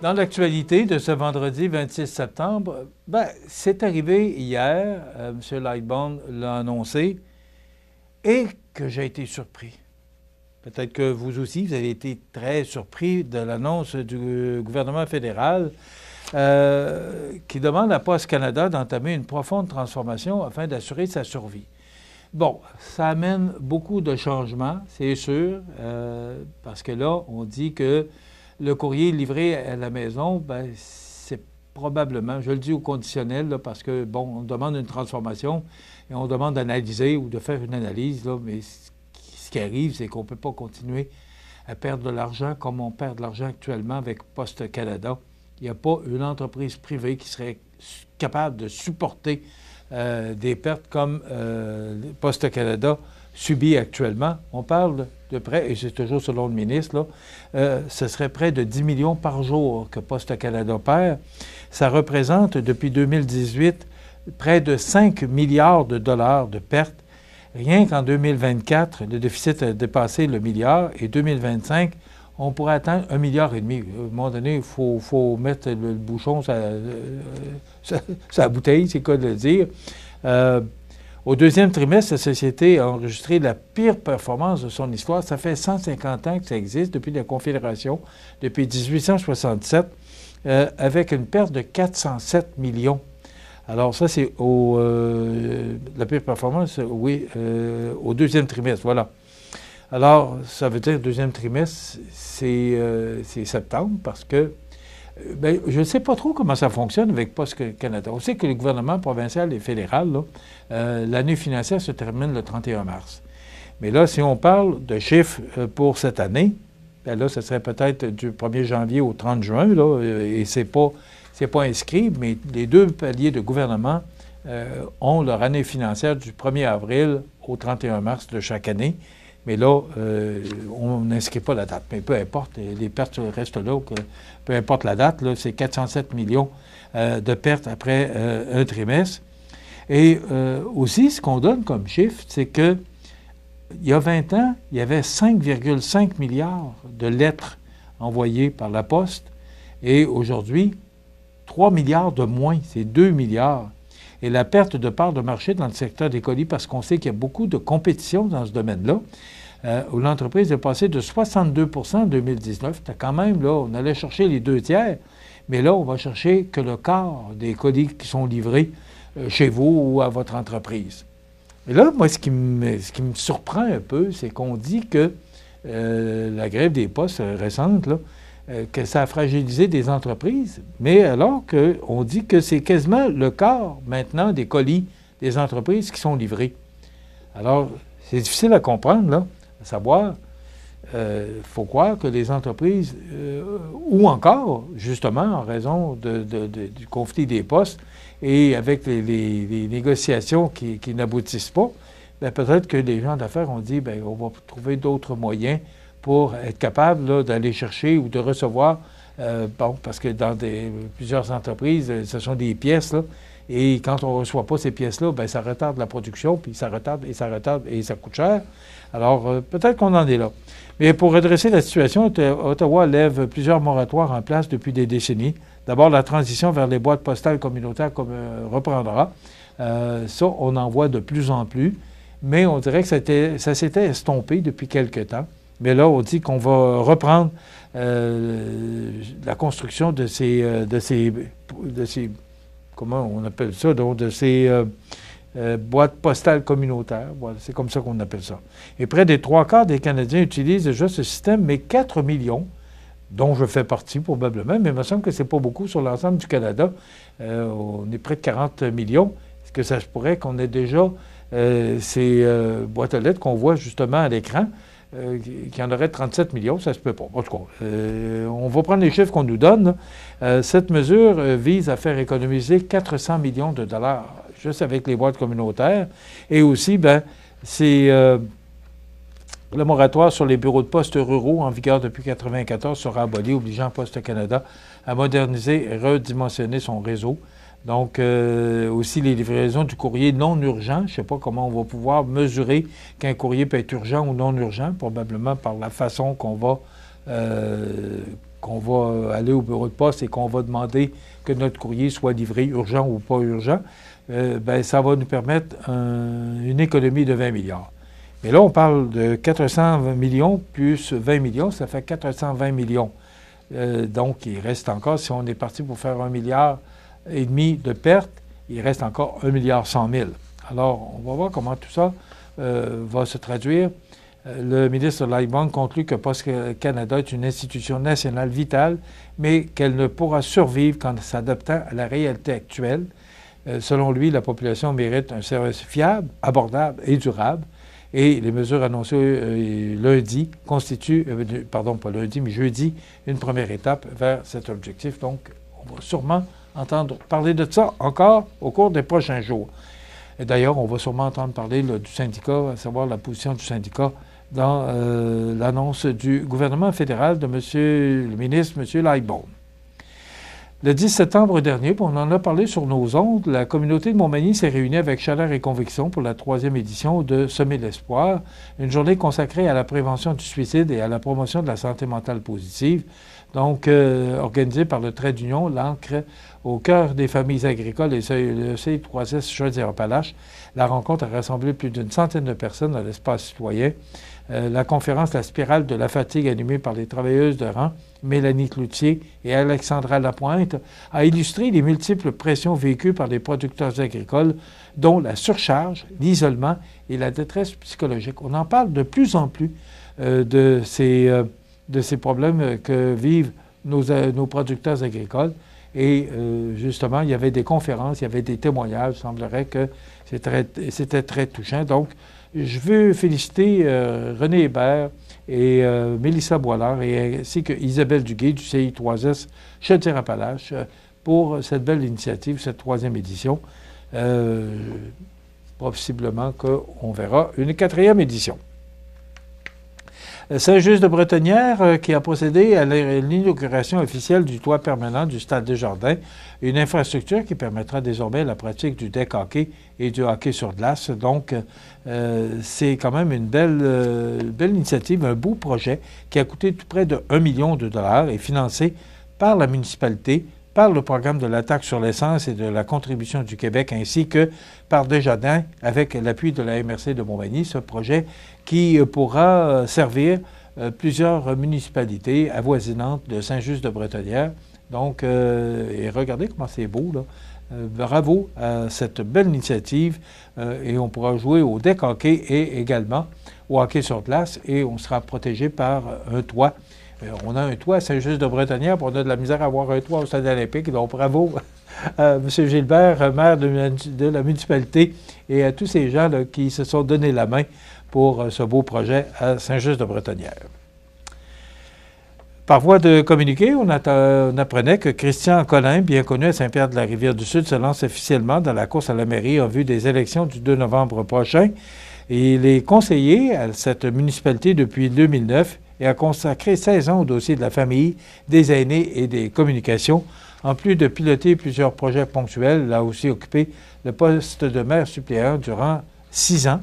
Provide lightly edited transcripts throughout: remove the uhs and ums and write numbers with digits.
Dans l'actualité de ce vendredi 26 septembre, c'est arrivé hier, M. Lightbound l'a annoncé, et que j'ai été surpris. Peut-être que vous aussi, vous avez été très surpris de l'annonce du gouvernement fédéral qui demande à Poste Canada d'entamer une profonde transformation afin d'assurer sa survie. Bon, ça amène beaucoup de changements, c'est sûr, parce que là, on dit que le courrier livré à la maison, c'est probablement, je le dis au conditionnel, là, parce que, bon, on demande une transformation et on demande d'analyser ou de faire une analyse, là, mais ce qui arrive, c'est qu'on ne peut pas continuer à perdre de l'argent comme on perd de l'argent actuellement avec Poste Canada. Il n'y a pas une entreprise privée qui serait capable de supporter des pertes comme Poste Canada subit actuellement. On parle de près, et c'est toujours selon le ministre, là, ce serait près de 10 millions par jour que Poste Canada perd. Ça représente, depuis 2018, près de 5 milliards de dollars de pertes. Rien qu'en 2024, le déficit a dépassé le milliard, et 2025, on pourrait atteindre 1,5 milliard. À un moment donné, il faut mettre le bouchon sur la bouteille, c'est quoi de le dire. Au deuxième trimestre, la société a enregistré la pire performance de son histoire. Ça fait 150 ans que ça existe, depuis la Confédération, depuis 1867, avec une perte de 407 millions. Alors ça, c'est la pire performance, oui, au deuxième trimestre, voilà. Alors, ça veut dire deuxième trimestre, c'est septembre, parce que je ne sais pas trop comment ça fonctionne avec Poste Canada. On sait que le gouvernement provincial et fédéral, l'année financière se termine le 31 mars. Mais là, si on parle de chiffres pour cette année, là, ce serait peut-être du 1er janvier au 30 juin, là, et c'est pas inscrit, mais les deux paliers de gouvernement ont leur année financière du 1er avril au 31 mars de chaque année. Mais là, on n'inscrit pas la date. Mais peu importe, les pertes restent là. Peu importe la date, là, c'est 407 millions de pertes après un trimestre. Et aussi, ce qu'on donne comme chiffre, c'est que il y a 20 ans, il y avait 5,5 milliards de lettres envoyées par la Poste. Et aujourd'hui, 3 milliards de moins, c'est 2 milliards. Et la perte de part de marché dans le secteur des colis, parce qu'on sait qu'il y a beaucoup de compétition dans ce domaine-là, où l'entreprise est passée de 62 % en 2019. Quand même, là, on allait chercher les 2 tiers, mais là, on va chercher que le quart des colis qui sont livrés chez vous ou à votre entreprise. Et là, moi, ce qui me surprend un peu, c'est qu'on dit que la grève des postes récente, là, que ça a fragilisé des entreprises, mais alors qu'on dit que c'est quasiment le quart maintenant des colis des entreprises qui sont livrés. Alors, c'est difficile à comprendre, là, à savoir, faut croire que les entreprises, ou encore, justement, en raison du conflit des postes et avec les négociations qui n'aboutissent pas, peut-être que les gens d'affaires ont dit, on va trouver d'autres moyens pour être capable d'aller chercher ou de recevoir, parce que dans plusieurs entreprises, ce sont des pièces, là, et quand on ne reçoit pas ces pièces-là, ça retarde la production, puis ça retarde, et ça coûte cher. Alors, peut-être qu'on en est là. Mais pour redresser la situation, Ottawa lève plusieurs moratoires en place depuis des décennies. D'abord, la transition vers les boîtes postales communautaires reprendra. Ça, on en voit de plus en plus, mais on dirait que ça s'était estompé depuis quelque temps. Mais là, on dit qu'on va reprendre la construction de ces comment on appelle ça, donc de ces boîtes postales communautaires. Voilà, c'est comme ça qu'on appelle ça. Et près des 3/4 des Canadiens utilisent déjà ce système, mais 4 millions, dont je fais partie probablement, mais il me semble que c'est pas beaucoup sur l'ensemble du Canada. On est près de 40 millions. Est-ce que ça se pourrait qu'on ait déjà ces boîtes aux lettres qu'on voit justement à l'écran, qu'il y en aurait 37 millions, ça se peut pas. En tout cas, on va prendre les chiffres qu'on nous donne. Cette mesure vise à faire économiser 400 millions de dollars juste avec les boîtes communautaires. Et aussi, c'est le moratoire sur les bureaux de poste ruraux en vigueur depuis 1994 sera aboli, obligeant Poste Canada à moderniser et redimensionner son réseau. Donc, aussi les livraisons du courrier non urgent. Je ne sais pas comment on va pouvoir mesurer qu'un courrier peut être urgent ou non urgent, probablement par la façon qu'on va qu'on va aller au bureau de poste et qu'on va demander que notre courrier soit livré, urgent ou pas urgent, ça va nous permettre une économie de 20 milliards. Mais là, on parle de 420 millions plus 20 millions, ça fait 420 millions. Donc, il reste encore, si on est parti pour faire 1,5 milliard de pertes, il reste encore 1,1 milliard. Alors, on va voir comment tout ça va se traduire. Le ministre Lightbound conclut que Poste Canada est une institution nationale vitale, mais qu'elle ne pourra survivre qu'en s'adaptant à la réalité actuelle. Selon lui, la population mérite un service fiable, abordable et durable. Et les mesures annoncées lundi constituent, pas lundi, mais jeudi, une première étape vers cet objectif. Donc, on va sûrement entendre parler de ça encore au cours des prochains jours. Et d'ailleurs, on va sûrement entendre parler du syndicat, à savoir la position du syndicat dans l'annonce du gouvernement fédéral de le ministre, M. Lightbound. Le 10 septembre dernier, on en a parlé sur nos ondes, la communauté de Montmagny s'est réunie avec chaleur et conviction pour la 3e édition de Semer l'espoir, une journée consacrée à la prévention du suicide et à la promotion de la santé mentale positive, donc organisée par le Trait d'Union, l'ANCRE, au cœur des familles agricoles et le CI3S Chaudière-Appalaches. La rencontre a rassemblé plus d'une centaine de personnes dans l'espace citoyen. La conférence La spirale de la fatigue, animée par les travailleuses de rang, Mélanie Cloutier et Alexandra Lapointe, a illustré les multiples pressions vécues par les producteurs agricoles, dont la surcharge, l'isolement et la détresse psychologique. On en parle de plus en plus de ces problèmes que vivent nos producteurs agricoles. Et justement, il y avait des conférences, il y avait des témoignages. Il semblerait que c'était très touchant. Donc, je veux féliciter René Hébert et Mélissa Boilard ainsi que Isabelle Duguay du CI3S Chaudière-Appalaches pour cette belle initiative, cette 3e édition. Possiblement qu'on verra une 4e édition. Saint-Just-de-Bretonnière qui a procédé à l'inauguration officielle du toit permanent du Stade Desjardins, une infrastructure qui permettra désormais la pratique du deck hockey et du hockey sur glace. Donc, c'est quand même une belle initiative, un beau projet qui a coûté tout près de 1 million de dollars et financé par la municipalité, par le programme de la taxe sur l'essence et de la contribution du Québec, ainsi que par Desjardins, avec l'appui de la MRC de Montmagny, ce projet qui pourra servir plusieurs municipalités avoisinantes de Saint-Just-de-Bretonnière. Donc, et regardez comment c'est beau, là. Bravo à cette belle initiative et on pourra jouer au deck hockey et également au hockey sur glace et on sera protégé par un toit. On a un toit à Saint-Just-de-Bretonnière, puis on a de la misère à avoir un toit au Stade olympique. Donc, bravo à M. Gilbert, maire de la municipalité, et à tous ces gens là, qui se sont donné la main pour ce beau projet à Saint-Just-de-Bretonnière. Par voie de communiqué, on apprenait que Christian Collin, bien connu à Saint-Pierre-de-la-Rivière-du-Sud, se lance officiellement dans la course à la mairie en vue des élections du 2 novembre prochain. Et il est conseiller à cette municipalité depuis 2009 et a consacré 16 ans au dossier de la famille, des aînés et des communications. En plus de piloter plusieurs projets ponctuels, il a aussi occupé le poste de maire suppléant durant 6 ans.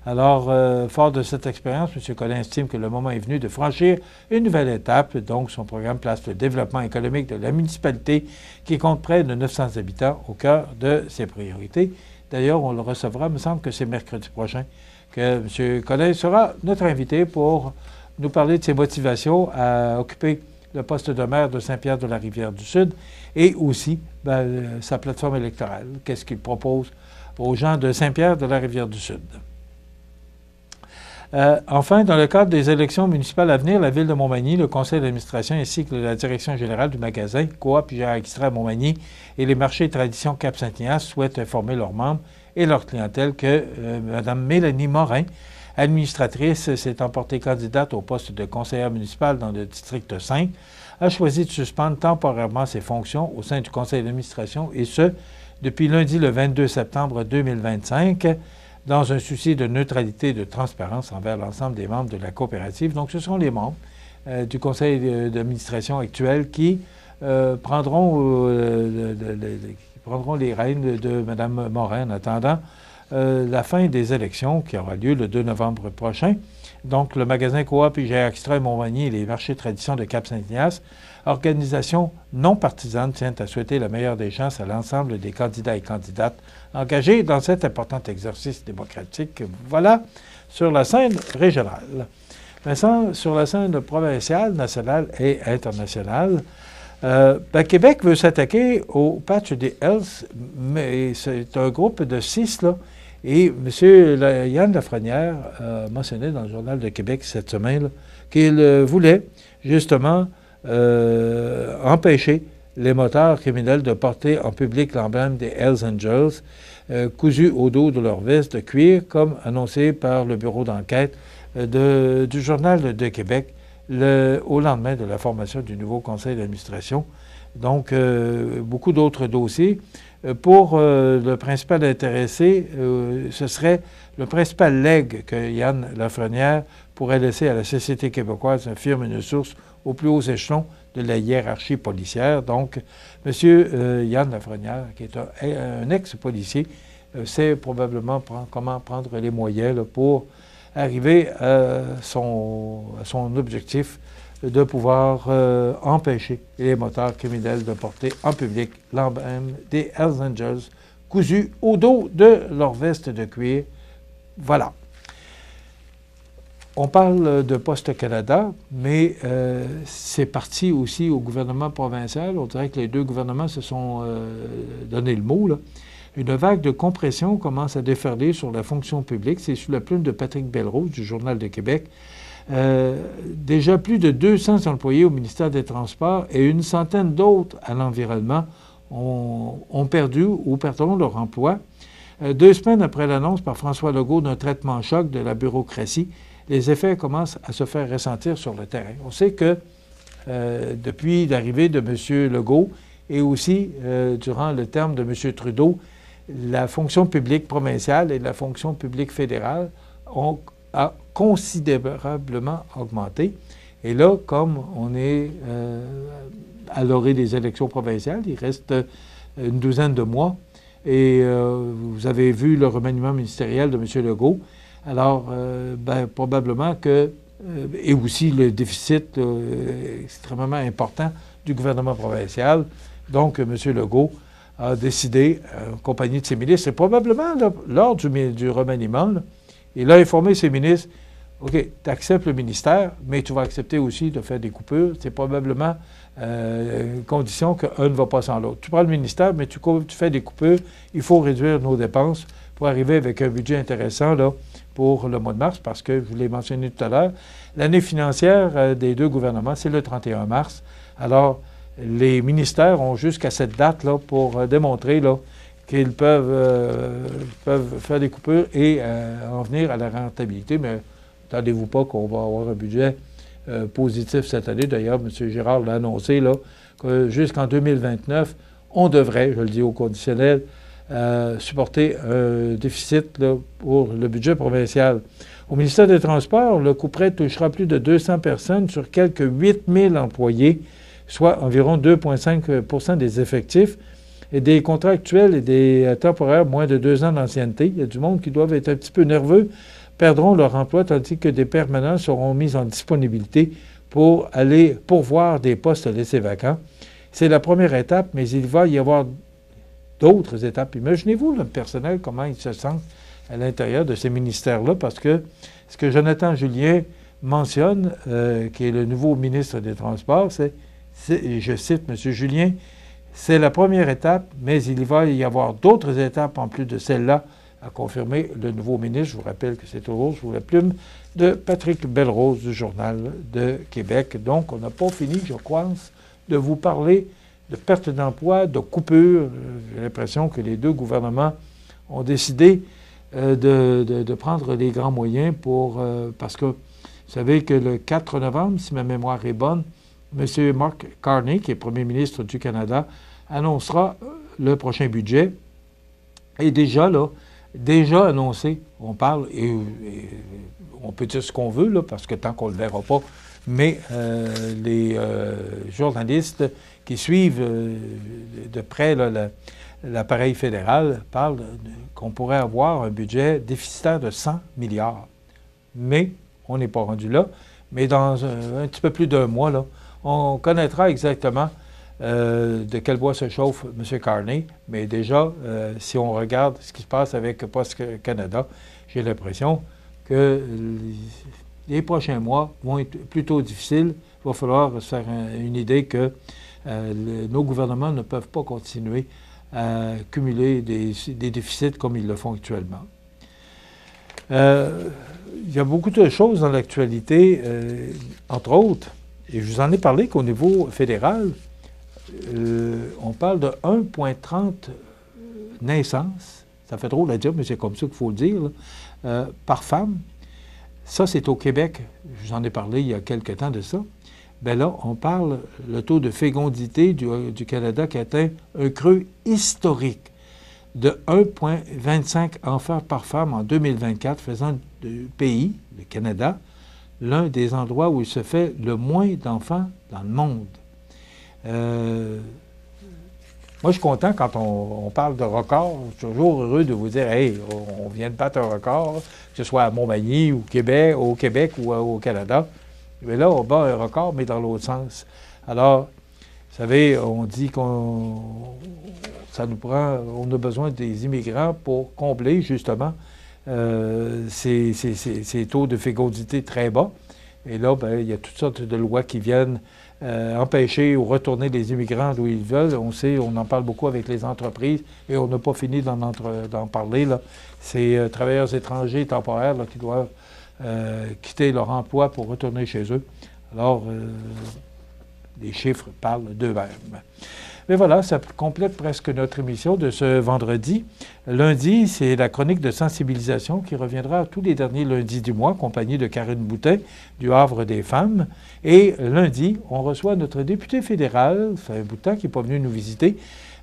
Alors, fort de cette expérience, M. Collin estime que le moment est venu de franchir une nouvelle étape. Donc, son programme place le développement économique de la municipalité, qui compte près de 900 habitants, au cœur de ses priorités. D'ailleurs, on le recevra, il me semble que c'est mercredi prochain, que M. Collin sera notre invité pour nous parler de ses motivations à occuper le poste de maire de Saint-Pierre-de-la-Rivière-du-Sud et aussi sa plateforme électorale. Qu'est-ce qu'il propose aux gens de Saint-Pierre-de-la-Rivière-du-Sud? Enfin, dans le cadre des élections municipales à venir, la Ville de Montmagny, le conseil d'administration ainsi que la direction générale du magasin Coop Gérard Extra Montmagny et les marchés Tradition Cap-Saint-Ignace souhaitent informer leurs membres et leur clientèle que Mme Mélanie Morin, administratrice, s'étant portée candidate au poste de conseillère municipale dans le district 5, a choisi de suspendre temporairement ses fonctions au sein du conseil d'administration et ce, depuis lundi le 22 septembre 2025, dans un souci de neutralité et de transparence envers l'ensemble des membres de la coopérative. Donc, ce sont les membres du conseil d'administration actuel qui prendront les rênes de Mme Morin en attendant la fin des élections qui aura lieu le 2 novembre prochain. Donc, le magasin Coop IGA Extra et Montmagny et les marchés tradition de Cap-Saint-Ignace, organisation non partisane, tient à souhaiter la meilleure des chances à l'ensemble des candidats et candidates engagés dans cet important exercice démocratique. Voilà sur la scène régionale. Maintenant, sur la scène provinciale, nationale et internationale, Québec veut s'attaquer au patch des Hells, mais c'est un groupe de 6, là. Et M. Yann Lafrenière a mentionné dans le Journal de Québec cette semaine qu'il voulait justement empêcher les motards criminels de porter en public l'emblème des Hells Angels cousu au dos de leur veste de cuir, comme annoncé par le bureau d'enquête du Journal de Québec au lendemain de la formation du nouveau conseil d'administration. Donc, beaucoup d'autres dossiers. Pour le principal intéressé, ce serait le principal legs que Yann Lafrenière pourrait laisser à la société québécoise, affirme une source au plus haut échelon de la hiérarchie policière. Donc, M. Yann Lafrenière, qui est un ex-policier, sait probablement comment prendre les moyens là, pour arriver à son objectif de pouvoir empêcher les motards criminels de porter en public l'emblème des Hells Angels cousu au dos de leur veste de cuir. Voilà. On parle de Poste Canada, mais c'est parti aussi au gouvernement provincial. On dirait que les deux gouvernements se sont donné le mot, là. Une vague de compression commence à déferler sur la fonction publique. C'est sous la plume de Patrick Belrose du Journal de Québec. Déjà plus de 200 employés au ministère des Transports et une centaine d'autres à l'environnement ont perdu ou perdront leur emploi. 2 semaines après l'annonce par François Legault d'un traitement choc de la bureaucratie, les effets commencent à se faire ressentir sur le terrain. On sait que depuis l'arrivée de M. Legault et aussi durant le terme de M. Trudeau, la fonction publique provinciale et la fonction publique fédérale ont considérablement augmenté. Et là, comme on est à l'orée des élections provinciales, il reste une douzaine de mois, et vous avez vu le remaniement ministériel de M. Legault. Alors, probablement que, et aussi le déficit extrêmement important du gouvernement provincial, donc M. Legault a décidé, en compagnie de ses ministres, et probablement là, lors du remaniement, là, il a informé ses ministres, OK, tu acceptes le ministère, mais tu vas accepter aussi de faire des coupures. C'est probablement une condition qu'un ne va pas sans l'autre. Tu prends le ministère, mais tu fais des coupures. Il faut réduire nos dépenses pour arriver avec un budget intéressant là, pour le mois de mars, parce que, je vous l'ai mentionné tout à l'heure, l'année financière des deux gouvernements, c'est le 31 mars. Alors, les ministères ont jusqu'à cette date-là pour démontrer là, qu'ils peuvent faire des coupures et en venir à la rentabilité. Mais attendez-vous pas qu'on va avoir un budget positif cette année. D'ailleurs, M. Girard l'a annoncé, là, que jusqu'en 2029, on devrait, je le dis au conditionnel, supporter un déficit là, pour le budget provincial. Au ministère des Transports, le couperet touchera plus de 200 personnes sur quelques 8 000 employés, soit environ 2,5 % des effectifs, et des contrats actuels et des temporaires moins de 2 ans d'ancienneté. Il y a du monde qui doivent être un petit peu nerveux, perdront leur emploi, tandis que des permanents seront mis en disponibilité pour aller pourvoir des postes laissés vacants. C'est la première étape, mais il va y avoir d'autres étapes. Imaginez-vous le personnel, comment il se sent à l'intérieur de ces ministères-là, parce que ce que Jonathan Julien mentionne, qui est le nouveau ministre des Transports, c'est, je cite M. Julien, c'est la première étape, mais il va y avoir d'autres étapes en plus de celle-là, a confirmé le nouveau ministre. Je vous rappelle que c'est toujours sous la plume de Patrick Belrose du Journal de Québec. Donc, on n'a pas fini, je crois, de vous parler de perte d'emploi, de coupure. J'ai l'impression que les deux gouvernements ont décidé de prendre les grands moyens pour... parce que vous savez que le 4 novembre, si ma mémoire est bonne, M. Mark Carney, qui est premier ministre du Canada, annoncera le prochain budget. Et déjà, là, déjà annoncé, on parle, et on peut dire ce qu'on veut, là, parce que tant qu'on ne le verra pas, mais les journalistes qui suivent de près là, l'appareil fédéral parle qu'on pourrait avoir un budget déficitaire de 100 milliards. Mais on n'est pas rendu là. Mais dans un petit peu plus d'un mois, là, on connaîtra exactement de quel bois se chauffe M. Carney. Mais déjà, si on regarde ce qui se passe avec Post Canada, j'ai l'impression que les prochains mois vont être plutôt difficiles. Il va falloir se faire une idée que nos gouvernements ne peuvent pas continuer à cumuler des déficits comme ils le font actuellement. Il y a beaucoup de choses dans l'actualité, entre autres, et je vous en ai parlé qu'au niveau fédéral, on parle de 1,30 naissances, ça fait drôle à dire, mais c'est comme ça qu'il faut le dire, là, par femme. Ça, c'est au Québec, je vous en ai parlé il y a quelque temps de ça. Bien là, on parle, le taux de fécondité du Canada qui atteint un creux historique de 1,25 enfants par femme en 2024, faisant du pays, le Canada, l'un des endroits où il se fait le moins d'enfants dans le monde. Moi, je suis content quand on parle de record. Je suis toujours heureux de vous dire, hey, on vient de battre un record, que ce soit à Montmagny ou au Québec ou au Canada. Mais là, on bat un record, mais dans l'autre sens. Alors, vous savez, on dit on a besoin des immigrants pour combler, justement, ces taux de fécondité très bas. Et là, bien, il y a toutes sortes de lois qui viennent empêcher ou retourner les immigrants d'où ils veulent. On sait, on en parle beaucoup avec les entreprises et on n'a pas fini d'en parler, là. Ces travailleurs étrangers temporaires là, qui doivent quitter leur emploi pour retourner chez eux. Alors, les chiffres parlent d'eux-mêmes. Mais voilà, ça complète presque notre émission de ce vendredi. Lundi, c'est la chronique de sensibilisation qui reviendra tous les derniers lundis du mois, accompagnée de Karine Boutin du Havre des femmes. Et lundi, on reçoit notre député fédéral, ça fait un bout de temps qui n'est pas venu nous visiter,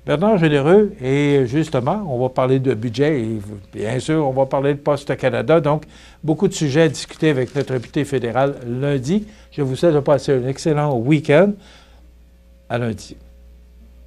Bernard Généreux. Et justement, on va parler de budget et bien sûr, on va parler de Post Canada. Donc, beaucoup de sujets à discuter avec notre député fédéral lundi. Je vous souhaite de passer un excellent week-end. À lundi.